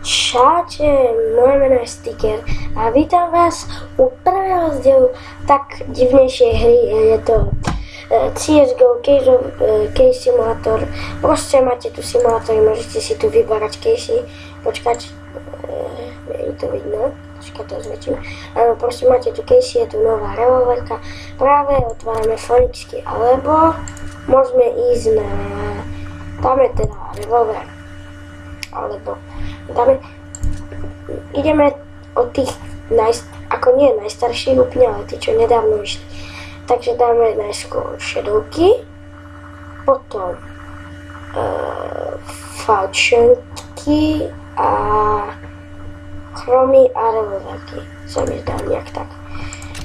Čaute, moje meno je Sticker a vítam vás u prvého z dielu tak divnejšej hry. Je to CSGO, case simulátor. Proste máte tu simulátor, môžete si tu vyberať casey. Počkať, je to vidno, počkať to zväčším. Áno, proste máte tu casey, je tu nová revolverka. Práve otvárame fonicky, alebo môžeme ísť na... Dáme teda revolver. Alebo ideme od tých ako nie najstarších úplne, ale tí, čo nedávno vyšli. Takže dáme najskôr šedovky, potom falčenky a chromy a revolverky. Sa mi zdá nejak tak.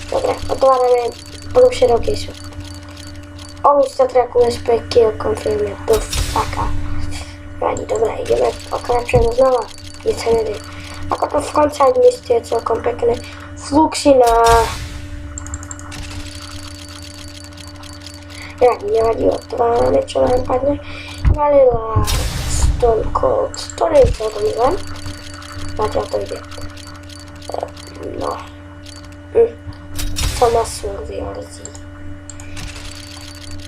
Dobre, otvárame prvú šedovky sú. Always track USP kill confirmed the fuck up. Radi, dobre, ideme pokračujeme znova. Nic sa nedie. Ako to v konci mieste je celkom pekné. Fluxy na... Nevadí, otvárame, čo nám padne. Vanilla Stone Cold. To nie je celkom zlé. Zatiaľ to ide. No. Sama surviorzí.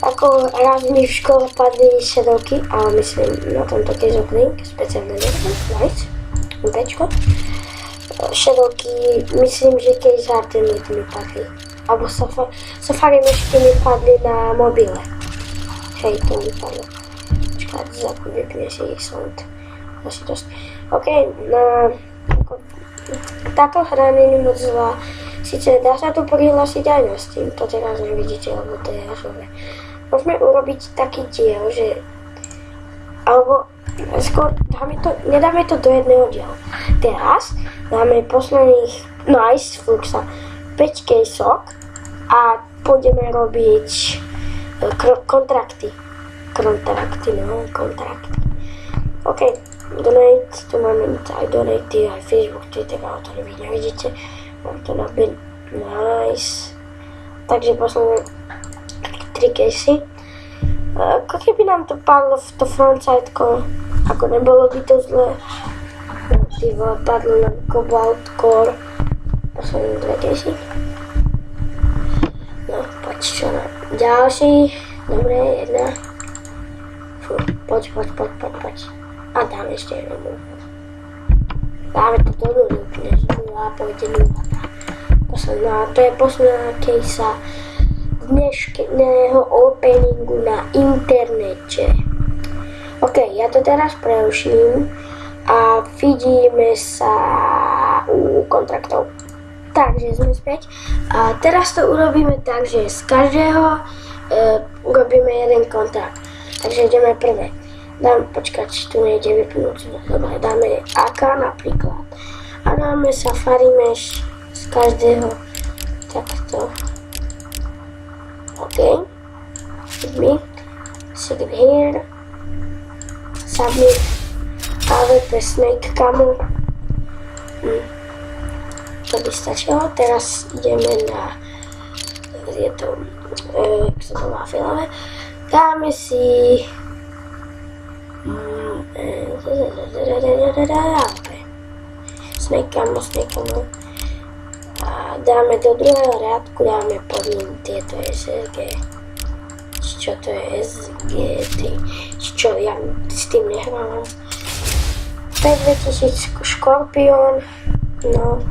Ako raz mi v škole padli šedovky, ale myslím na tomto case opening, speciálne neviem, nice, Bčko. Šedovky, myslím, že case Artemis mi padli, alebo Safari mešky mi padli na mobile. Hej, to mi padlo. Počkať, vypne si ich sound. Asi dosť. OK, no, táto hra není moc zlá. Sice dá sa tu prihlásiť aj na Steam, to teraz nevidíte, lebo to je ažové. Môžeme urobiť taký diel, že... Alebo skôr nedáme to do jedného dielu. Teraz dáme posledných, no aj z Fluxa, 5 caseok a pôjdeme robiť kontrakty. OK, donate, tu máme aj donaty, aj Facebook, Twitter, ale to nevidíte. Mám to nabiť, nice. Takže posledné 3 casey. Ako keby nám to padlo v to frontside-ko, ako nebolo by to zle. Padlo nám Cobalt Core. Posledné 2 casey. No, poď čo na ďalší. Dobre, jedna. Fú, poď. A dáme ešte jednu. Dáme to do nuly úplne, že 0 pôjde 0. Posledná, to je posledná casea dnešného openingu na internete. OK, ja to teraz preuším a vidíme sa u kontraktov. Takže sme späť. A teraz to urobíme tak, že z každého urobíme jeden kontrakt. Takže ideme prvé. Počkať, tu nejde vypnúť. Dobre, dáme AK napríklad. A dáme Safari mesh z každého takto. OK. Submit. Second here. Submit. AWP Snake Camo. To by stačilo. Teraz ideme na... Je to... jak sa to má fialové. Dáme si... Snake Camo. A dáme do druhého riadku, dáme pod ním tieto SSG. Čo to je SG? Čo ja s tým nehrávam. 5000 Škorpión. No,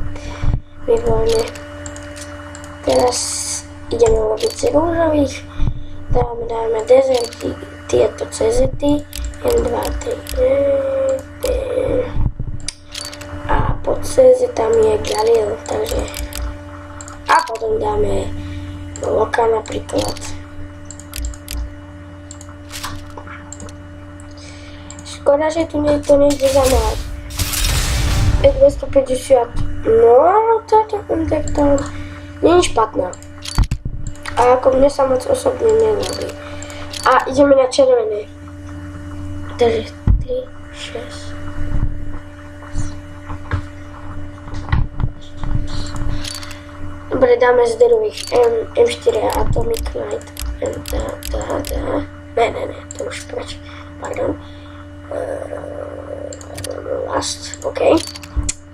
výborne. Teraz ideme robiť z rúžových. Dáme dezerty, tieto CZty. 1, 2, 3. A pod CZ tam je Galil, takže... A potom dáme Loka napríklad. Škoda, že tu to nejde zamávať. 250. No, táto kontaktor nie je špatná. A ako mne sa moc osobne nelúbi. A ideme na červené. Takže 3, 6. Dobre, dáme z derových M4 Atomic Knight. Ne, to už preč. Pardon. rast, OK.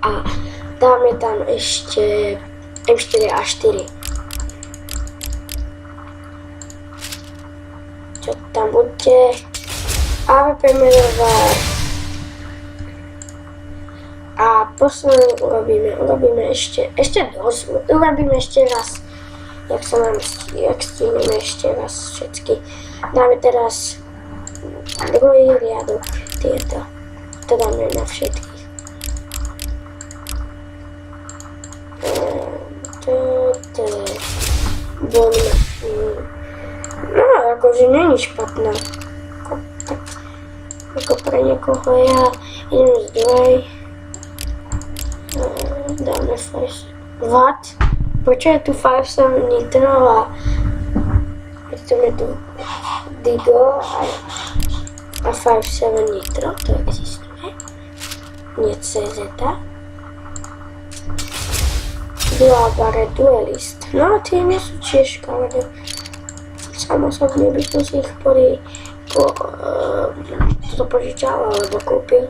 A dáme tam ešte M4 a 4. Čo tam bude? AWP menová. A poslednú urobíme ešte dosť, urobíme ešte raz, jak stíneme ešte raz všetky. Dáme teraz druhý riadok tieto, to dáme na všetkých. No, akože není špatná. Ako pre niekoho ja idem z druhej. Dáme 5 watt. Prečo je tu 5.7 nitro a potom je tu Digo a 5.7 nitro, to existuje. Nie CZ. Dual Barret Duelist. No tie nie sú tiež kávne. Sám osobne by som si ich požičal alebo kúpil.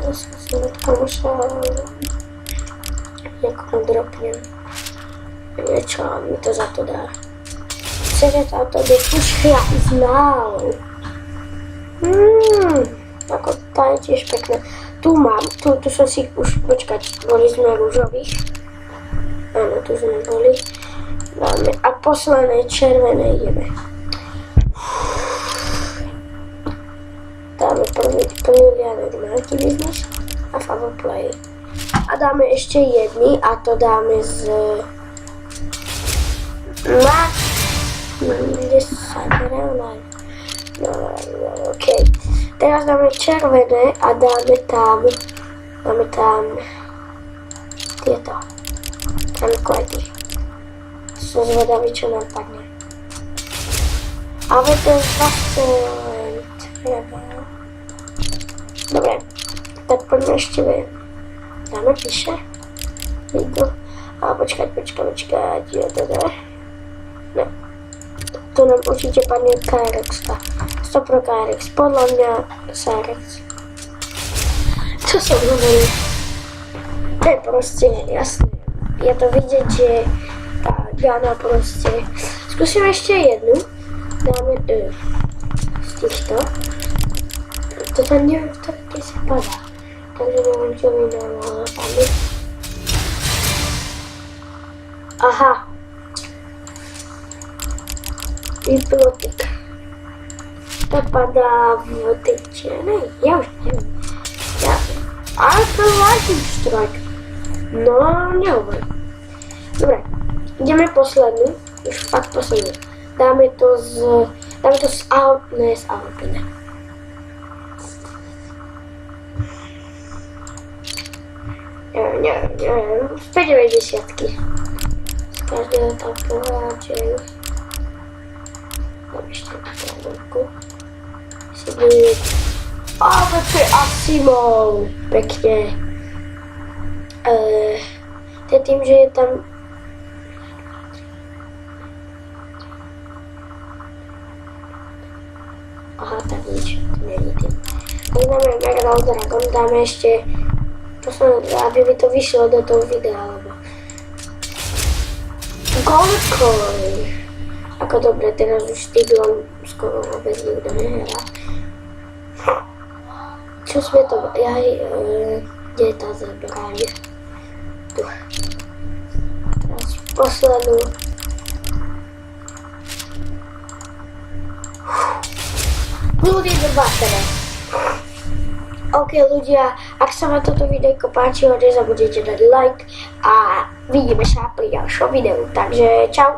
Som od kamoša niekomu dropnem niečo a mi to za to dá. CZ auto by už ja znal. Ako tá je tiež pekná. Tu mám, tu som si už, počkať, boli sme rúžových. Áno, tu sme boli. Dáme a posledné červené ideme. Dáme prvý riadok na Actibusiness a Favoplay. A dáme ešte jedny a to dáme z Max 10 Real. No, OK. Teraz dáme červené a dáme tam tieto kamikojky. Som zvedavý, čo nám padne. Ale to je zase treba. Dobre, tak poďme ešte dáme píše. Vidno. A počkať, je to dá. No. To nám určite padne KRX. 100 pro KRX, podľa mňa KRX. Čo som hovoril? To je proste jasné. Je to vidieť, že tá Gana proste. Skúsim ešte jednu. Dáme z týchto. To tam neviem, ktoré sa padá. Takže neviem, čo mi nám padne. Aha. Hypnotik. To padá v tej čiernej. Ja už neviem. Ale to je Lightning Strike. No, nehovorím. Dobre, ideme poslednú. Už fakt poslednú. Dáme to z Alpine. 190-ky. Z každého tam pohľadžujú. Dám ešte takú. Si bude... AWP Asimo! Pekne. To je tým, že je tam... Aha, tak nič. To nie je tým. Tak dáme Megadol Dragon. Dáme ešte... aby mi to vyšlo do toho videa, alebo... Gold Coin! Ako dobre, teraz už s Tiglom skoro vôbec nikto nehrá. Čo sme to... kde je tá zbraň? Tu. Teraz poslednú. Ľudí do batere. OK ľudia, ak sa vám toto videjko páčilo, nezabudnite dať like a vidíme sa pri ďalšom videu. Takže čau.